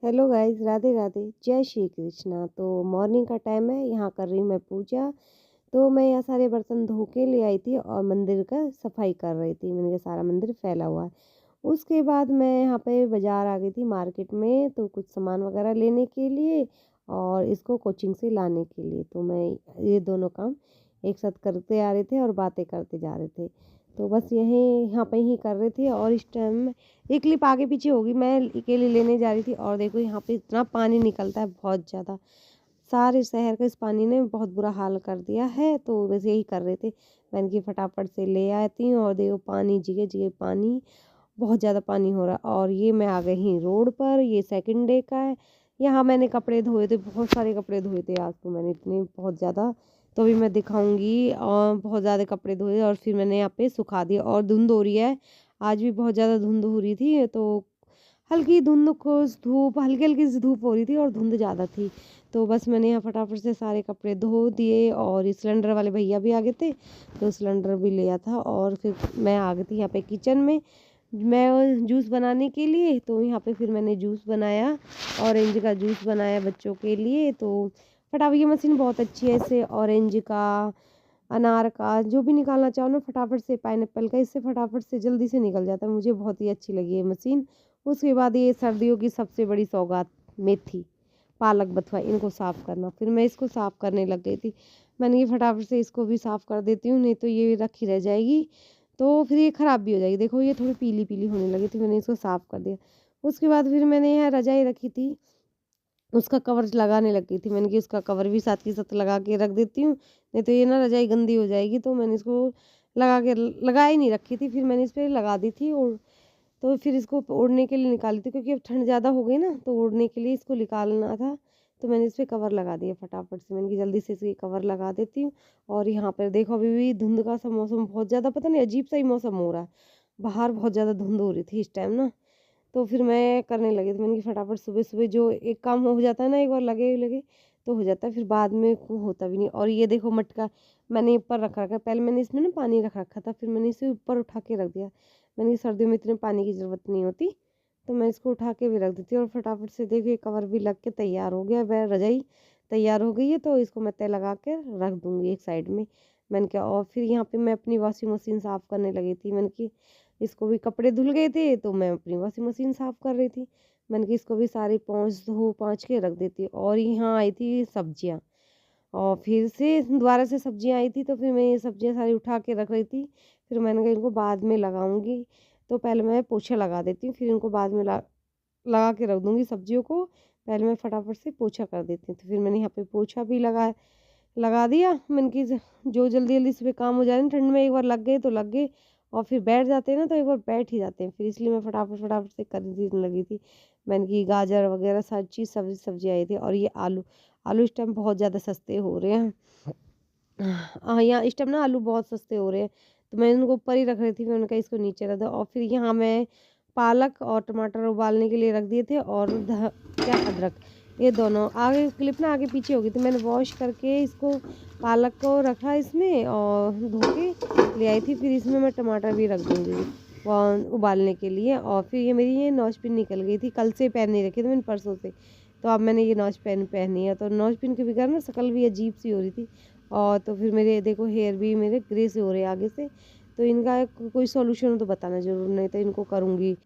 Hello guys, Radhe Radhe, जय श्री कृष्णा। तो morning का टाइम है, यहाँ कर रही हूँ मैं पूजा। तो मैं यहाँ सारे बर्तन धो के ले आई थी और मंदिर का सफाई कर रही थी। मैंने कहा सारा मंदिर फैला हुआ है। उसके बाद मैं यहाँ पे बाजार आ गई थी मार्केट में, तो कुछ सामान वगैरह लेने के लिए और इसको कोचिंग से लाने के लिए। तो मैं ये दोनों काम एक साथ करते आ रहे थे और बातें करते जा रहे थे। तो बस यही यहाँ पे ही कर रहे थे और इस टाइम एक क्लिप आगे पीछे होगी, मैं अकेले लेने जा रही थी और देखो यहाँ पे इतना पानी निकलता है बहुत ज़्यादा। सारे शहर का इस पानी ने बहुत बुरा हाल कर दिया है। तो बस यही कर रहे थे, मैंने कि फटाफट से ले आती हूँ। और देखो पानी जगह जगह पानी, बहुत ज़्यादा पानी हो रहा है। और ये मैं आ गई रोड पर, ये सेकंड डे का है। यहाँ मैंने कपड़े धोए थे, बहुत सारे कपड़े धोए थे आज तो मैंने, इतने बहुत ज़्यादा। तो अभी मैं दिखाऊंगी। और बहुत ज़्यादा कपड़े धोए और फिर मैंने यहाँ पे सुखा दिया। और धुंध हो रही है, आज भी बहुत ज़्यादा धुंध हो रही थी। तो हल्की धुंध को धूप, हल्की हल्की सी धूप हो रही थी और धुंध ज़्यादा थी। तो बस मैंने यहाँ फटाफट से सारे कपड़े धो दिए। और सिलेंडर वाले भैया भी आ गए थे, तो सिलेंडर भी लिया था। और फिर मैं आ गई थी यहाँ पे किचन में, मैं जूस बनाने के लिए। तो यहाँ पे फिर मैंने जूस बनाया, ऑरेंज का जूस बनाया बच्चों के लिए। तो फटाफट, ये मशीन बहुत अच्छी है, इससे ऑरेंज का, अनार का, जो भी निकालना चाहो ना फटाफट से, पाइनएप्पल का, इससे फटाफट से जल्दी से निकल जाता है। मुझे बहुत ही अच्छी लगी ये मशीन। उसके बाद ये सर्दियों की सबसे बड़ी सौगात, मेथी, पालक, बथुआ, इनको साफ़ करना। फिर मैं इसको साफ़ करने लग गई थी। मैंने ये फटाफट से इसको भी साफ़ कर देती हूँ, नहीं तो ये रखी रह जाएगी तो फिर ये ख़राब भी हो जाएगी। देखो ये थोड़ी पीली पीली होने लगी थी, मैंने इसको साफ़ कर दिया। उसके बाद फिर मैंने यहाँ रजाई रखी थी, उसका कवर लगाने लगी थी। मैंने कि उसका कवर भी साथ के साथ लगा के रख देती हूँ, नहीं तो ये ना रजाई गंदी हो जाएगी। तो मैंने इसको लगा ही नहीं रखी थी, फिर मैंने इस पर लगा दी थी। और तो फिर इसको ओढ़ने के लिए निकाली थी, क्योंकि अब ठंड ज़्यादा हो गई ना, तो ओढ़ने के लिए इसको निकालना था। तो मैंने इस पर कवर लगा दिया फटाफट से, मैंने कि जल्दी से इसकी कवर लगा देती हूँ। और यहाँ पर देखो अभी भी धुंध का सा मौसम, बहुत ज़्यादा पता नहीं अजीब सा ही मौसम हो रहा है। बाहर बहुत ज़्यादा धुंध हो रही थी इस टाइम ना। तो फिर मैं करने लगी थी, मैंने कि फटाफट सुबह सुबह जो एक काम हो जाता है ना, एक बार लगे लगे तो हो जाता है, फिर बाद में होता भी नहीं। और ये देखो मटका मैंने ऊपर रख रखा है, पहले मैंने इसमें ना पानी रख रखा था, फिर मैंने इसे ऊपर उठा के रख दिया। मैंने कि सर्दियों में इतने पानी की ज़रूरत नहीं होती, तो मैं इसको उठा के भी रख देती हूँ। और फटाफट से देखिए कवर भी लग के तैयार हो गया, वह रजाई तैयार हो गई है। तो इसको मैं तय लगा के रख दूँगी एक साइड में। मैंने कहा, और फिर यहाँ पे मैं अपनी वॉशिंग मशीन साफ़ करने लगी थी। मैंने कि इसको भी, कपड़े धुल गए थे तो मैं अपनी वॉशिंग मशीन साफ़ कर रही थी। मैंने कि इसको भी सारी पोंछ के रख देती। और यहाँ आई थी सब्जियाँ, और फिर से दोबारा से सब्जियाँ आई थी, तो फिर मैं ये सब्जियाँ सारी उठा के रख रही थी। फिर मैंने कहा इनको बाद में लगाऊंगी, तो पहले मैं पोछा लगा देती हूँ, फिर इनको बाद में लगा के रख दूंगी सब्जियों को। पहले मैं फटाफट से पोछा कर देती हूँ। तो फिर मैंने यहाँ पे पोछा भी लगा दिया। मैंने कि जो जल्दी जल्दी सुबह काम हो जाए ना, ठंड में एक बार लग गए तो लग गए, और फिर बैठ जाते हैं ना तो एक बार बैठ ही जाते हैं। फिर इसलिए मैं फटाफट फटाफट से करने लगी थी। मैंने कि गाजर वगैरह सारी चीज़, सब्जी आई थी। और ये आलू, आलू इस टाइम बहुत ज़्यादा सस्ते हो रहे हैं। हाँ, यहाँ इस टाइम ना आलू बहुत सस्ते हो रहे हैं, तो मैं इनको ऊपर ही रख रही थी। मैंने कहा इसको नीचे रख दो। और फिर यहाँ मैं पालक और टमाटर उबालने के लिए रख दिए थे, और क्या, अदरक, ये दोनों आगे क्लिप ना आगे पीछे हो गई थी। मैंने वॉश करके इसको, पालक को रखा इसमें और धो के ले आई थी। फिर इसमें मैं टमाटर भी रख दूँगी उबालने के लिए। और फिर ये मेरी ये नौशपिन निकल गई थी, कल से पहन नहीं रखी थी मैंने, परसों से। तो अब मैंने ये नौशपिन पहनी है, तो नौशपिन के बगैर ना शक्ल भी अजीब सी हो रही थी। और तो फिर मेरे देखो हेयर भी मेरे ग्रे से हो रहे हैं आगे से। तो इनका कोई सॉल्यूशन हो तो बताना ज़रूर, नहीं तो इनको करूँगी।